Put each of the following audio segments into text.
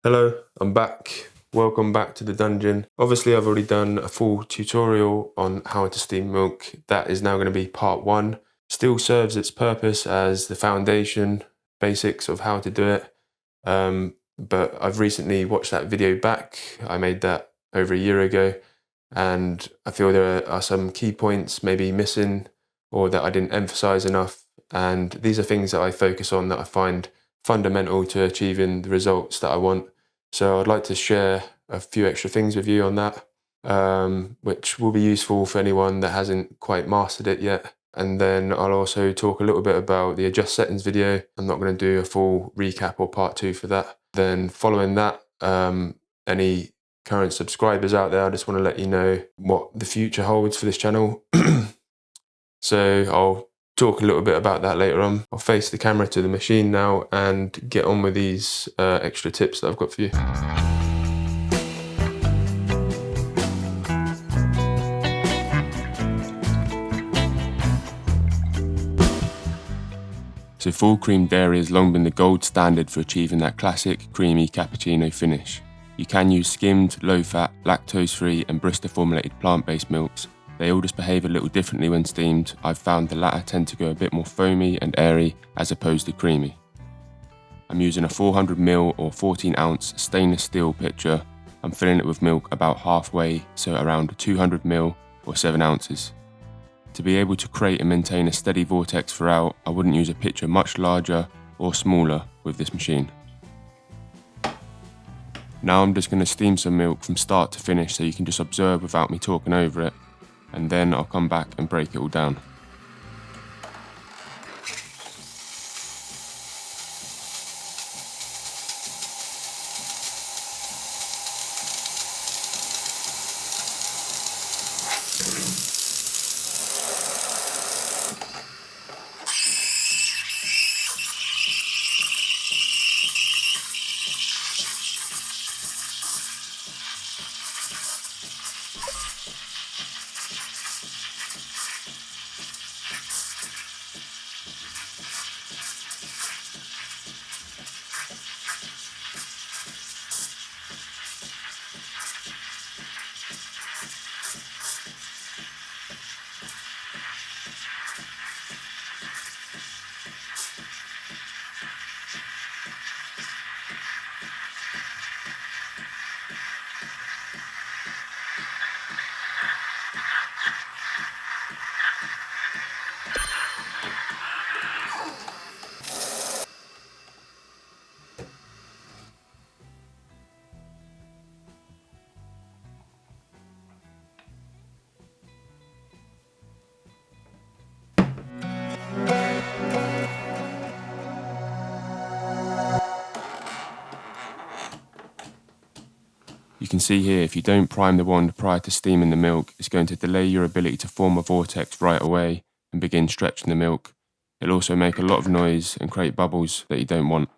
Hello, I'm back. Welcome back to the dungeon. Obviously, I've already done a full tutorial on how to steam milk. That is now going to be part one. Still serves its purpose as the foundation, basics of how to do it. But I've recently watched that video back. I made that over a year ago, and I feel there are some key points maybe missing or that I didn't emphasize enough. And these are things that I focus on that I find fundamental to achieving the results that I want. So I'd like to share a few extra things with you on that, which will be useful for anyone that hasn't quite mastered it yet. And then I'll also talk a little bit about the adjust settings video. I'm not going to do a full recap or part two for that. Then following that, any current subscribers out there, I just want to let you know what the future holds for this channel. So I'll talk a little bit about that later on. I'll face the camera to the machine now and get on with these extra tips that I've got for you. So full cream dairy has long been the gold standard for achieving that classic creamy cappuccino finish. You can use skimmed, low-fat, lactose-free and barista-formulated plant-based milks. They all just behave a little differently when steamed. I've found the latter tend to go a bit more foamy and airy as opposed to creamy. I'm using a 400ml or 14 ounce stainless steel pitcher. I'm filling it with milk about halfway, so around 200ml or 7 ounces. To be able to create and maintain a steady vortex throughout, I wouldn't use a pitcher much larger or smaller with this machine. Now I'm just going to steam some milk from start to finish so you can just observe without me talking over it, and then I'll come back and break it all down. You can see here, if you don't prime the wand prior to steaming the milk, it's going to delay your ability to form a vortex right away and begin stretching the milk. It'll also make a lot of noise and create bubbles that you don't want.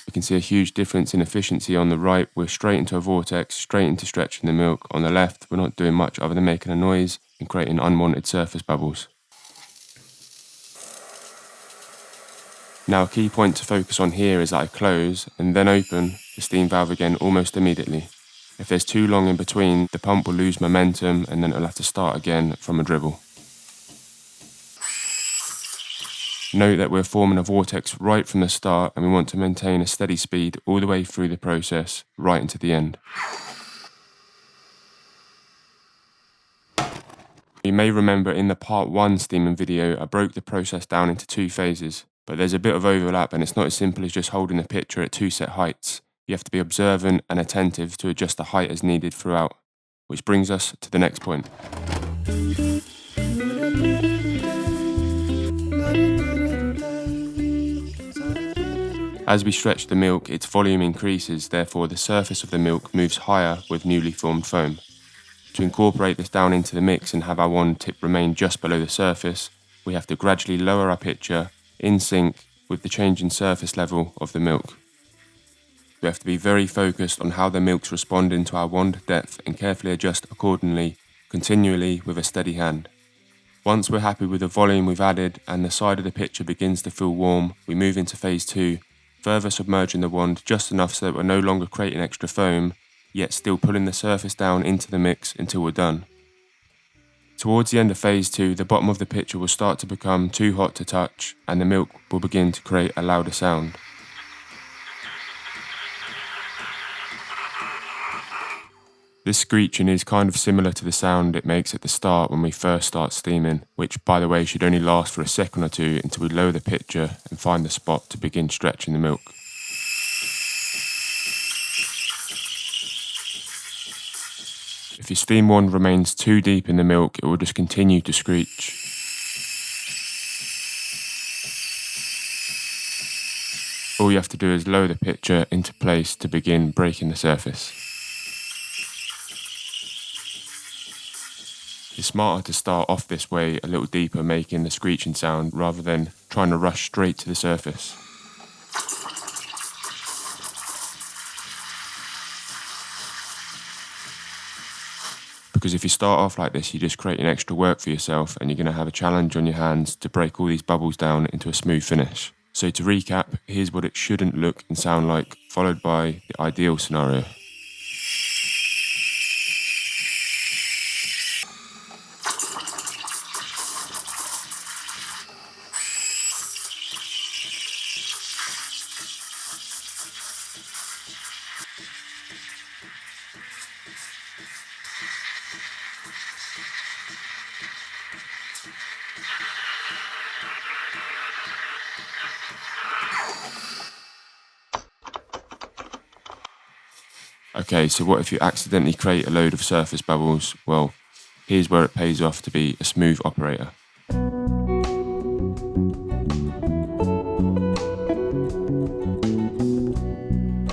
You can see a huge difference in efficiency. On the right, we're straight into a vortex, straight into stretching the milk. On the left, we're not doing much other than making a noise and creating unwanted surface bubbles. Now, a key point to focus on here is that I close and then open the steam valve again almost immediately. If there's too long in between, the pump will lose momentum and then it'll have to start again from a dribble. Note that we're forming a vortex right from the start, and we want to maintain a steady speed all the way through the process, right into the end. You may remember in the part 1 steaming video, I broke the process down into 2 phases, but there's a bit of overlap and it's not as simple as just holding the pitcher at 2 set heights. You have to be observant and attentive to adjust the height as needed throughout, which brings us to the next point. As we stretch the milk, its volume increases, therefore the surface of the milk moves higher with newly formed foam. To incorporate this down into the mix and have our wand tip remain just below the surface, we have to gradually lower our pitcher in sync with the change in surface level of the milk. We have to be very focused on how the milk's responding to our wand depth and carefully adjust accordingly, continually with a steady hand. Once we're happy with the volume we've added and the side of the pitcher begins to feel warm, we move into phase 2, further submerging the wand just enough so that we're no longer creating extra foam, yet still pulling the surface down into the mix until we're done. Towards the end of phase 2, the bottom of the pitcher will start to become too hot to touch and the milk will begin to create a louder sound. This screeching is kind of similar to the sound it makes at the start when we first start steaming, which by the way should only last for a second or two until we lower the pitcher and find the spot to begin stretching the milk. If your steam wand remains too deep in the milk, it will just continue to screech. All you have to do is lower the pitcher into place to begin breaking the surface. It's smarter to start off this way a little deeper, making the screeching sound rather than trying to rush straight to the surface. Because if you start off like this, you're just creating extra work for yourself and you're going to have a challenge on your hands to break all these bubbles down into a smooth finish. So to recap, here's what it shouldn't look and sound like, followed by the ideal scenario. Okay, so what if you accidentally create a load of surface bubbles? Well, here's where it pays off to be a smooth operator.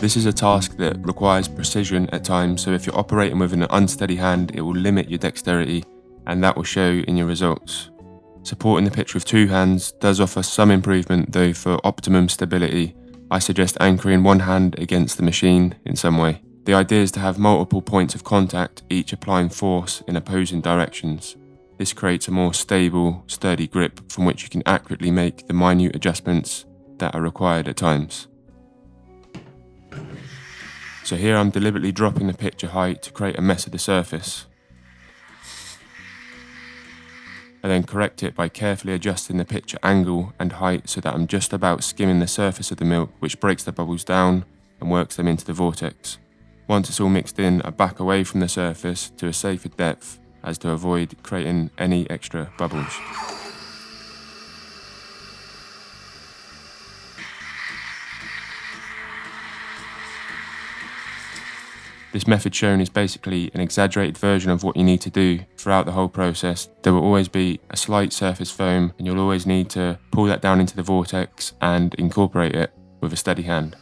This is a task that requires precision at times, so if you're operating with an unsteady hand, it will limit your dexterity, and that will show in your results. Supporting the pitcher with two hands does offer some improvement, though for optimum stability, I suggest anchoring one hand against the machine in some way. The idea is to have multiple points of contact, each applying force in opposing directions. This creates a more stable, sturdy grip from which you can accurately make the minute adjustments that are required at times. So here I'm deliberately dropping the pitcher height to create a mess of the surface. I then correct it by carefully adjusting the pitcher angle and height so that I'm just about skimming the surface of the milk, which breaks the bubbles down and works them into the vortex. Once it's all mixed in, I back away from the surface to a safer depth as to avoid creating any extra bubbles. This method shown is basically an exaggerated version of what you need to do throughout the whole process. There will always be a slight surface foam and you'll always need to pull that down into the vortex and incorporate it with a steady hand.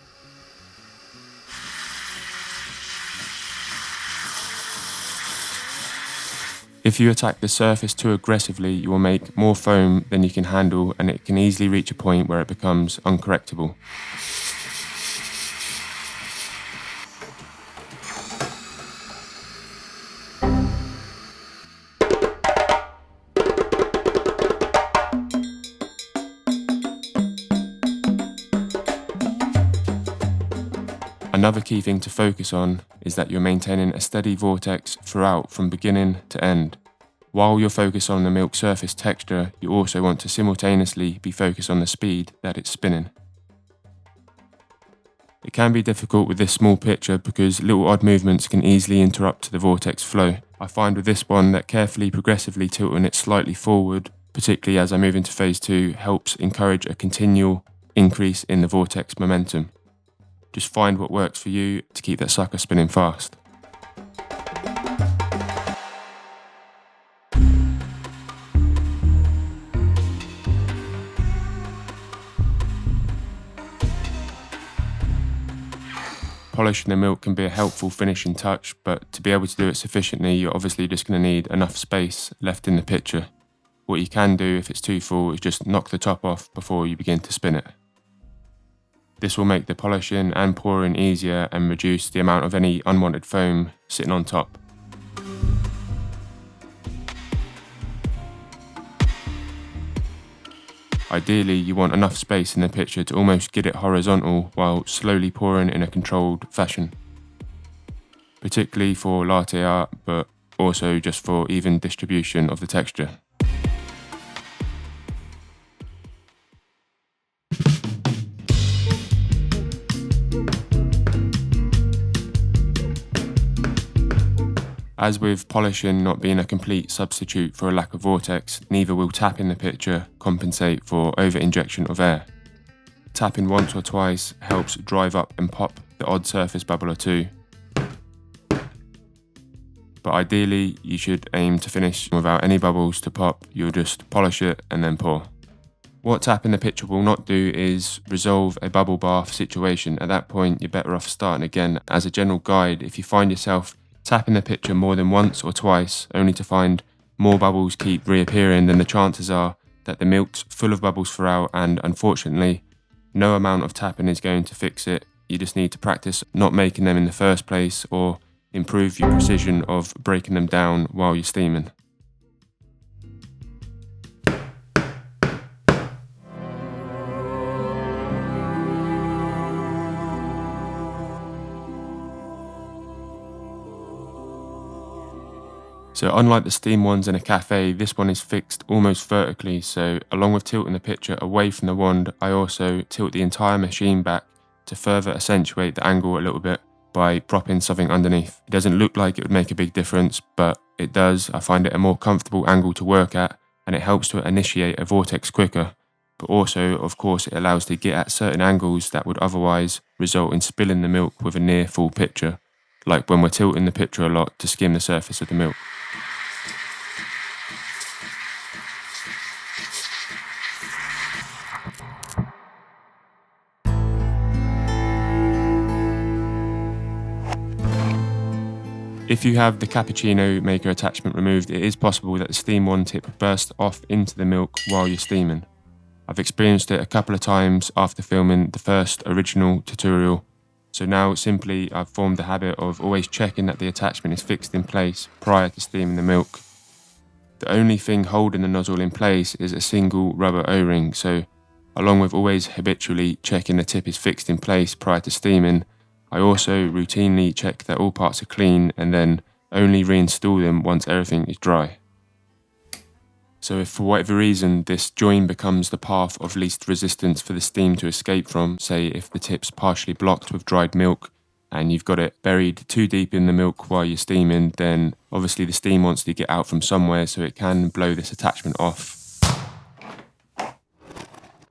If you attack the surface too aggressively, you will make more foam than you can handle and it can easily reach a point where it becomes uncorrectable. Another key thing to focus on is that you're maintaining a steady vortex throughout from beginning to end. While you're focused on the milk surface texture, you also want to simultaneously be focused on the speed that it's spinning. It can be difficult with this small pitcher because little odd movements can easily interrupt the vortex flow. I find with this one that carefully progressively tilting it slightly forward, particularly as I move into phase 2, helps encourage a continual increase in the vortex momentum. Just find what works for you to keep that sucker spinning fast. polishing the milk can be a helpful finishing touch, but to be able to do it sufficiently, you're obviously just going to need enough space left in the pitcher. What you can do if it's too full is just knock the top off before you begin to spin it. This will make the polishing and pouring easier and reduce the amount of any unwanted foam sitting on top. Ideally, you want enough space in the pitcher to almost get it horizontal while slowly pouring in a controlled fashion. Particularly for latte art, but also just for even distribution of the texture. As with polishing not being a complete substitute for a lack of vortex, neither will tapping the pitcher compensate for over-injection of air. Tapping once or twice helps drive up and pop the odd surface bubble or two. But ideally, you should aim to finish without any bubbles to pop. You'll just polish it and then pour. What tapping the pitcher will not do is resolve a bubble bath situation. At that point, you're better off starting again. As a general guide, if you find yourself tapping the pitcher more than once or twice, only to find more bubbles keep reappearing, then the chances are that the milk's full of bubbles throughout, and unfortunately, no amount of tapping is going to fix it. You just need to practice not making them in the first place, or improve your precision of breaking them down while you're steaming. So unlike the steam ones in a cafe, this one is fixed almost vertically, so along with tilting the pitcher away from the wand, I also tilt the entire machine back to further accentuate the angle a little bit by propping something underneath. It doesn't look like it would make a big difference, but it does. I find it a more comfortable angle to work at, and it helps to initiate a vortex quicker. But also, of course, it allows to get at certain angles that would otherwise result in spilling the milk with a near full pitcher, like when we're tilting the pitcher a lot to skim the surface of the milk. If you have the cappuccino maker attachment removed, it is possible that the steam wand tip bursts off into the milk while you're steaming. I've experienced it a couple of times after filming the first original tutorial, so now simply I've formed the habit of always checking that the attachment is fixed in place prior to steaming the milk. The only thing holding the nozzle in place is a single rubber O-ring, so along with always habitually checking the tip is fixed in place prior to steaming, I also routinely check that all parts are clean and then only reinstall them once everything is dry. So if for whatever reason this join becomes the path of least resistance for the steam to escape from, say if the tip's partially blocked with dried milk and you've got it buried too deep in the milk while you're steaming, then obviously the steam wants to get out from somewhere, so it can blow this attachment off.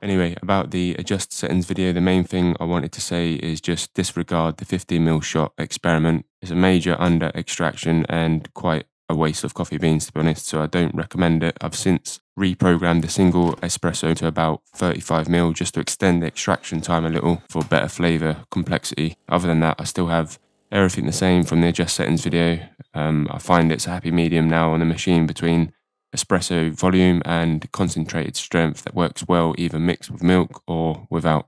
Anyway, about the adjust settings video, the main thing I wanted to say is just disregard the 15mm shot experiment. It's a major under extraction and quite a waste of coffee beans, to be honest, so I don't recommend it. I've since reprogrammed the single espresso to about 35mm just to extend the extraction time a little for better flavour complexity. Other than that, I still have everything the same from the adjust settings video. I find it's a happy medium now on the machine between espresso volume and concentrated strength that works well either mixed with milk or without.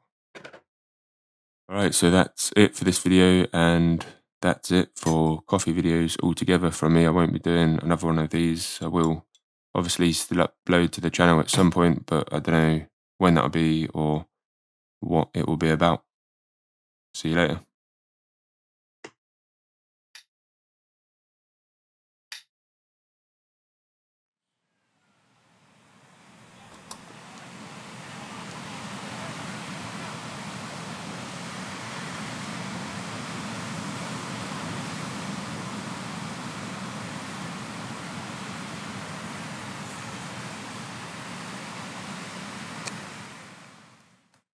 Alright, so that's it for this video, and that's it for coffee videos altogether from me. I won't be doing another one of these. I will obviously still upload to the channel at some point, but I don't know when that'll be or what it will be about. See you later.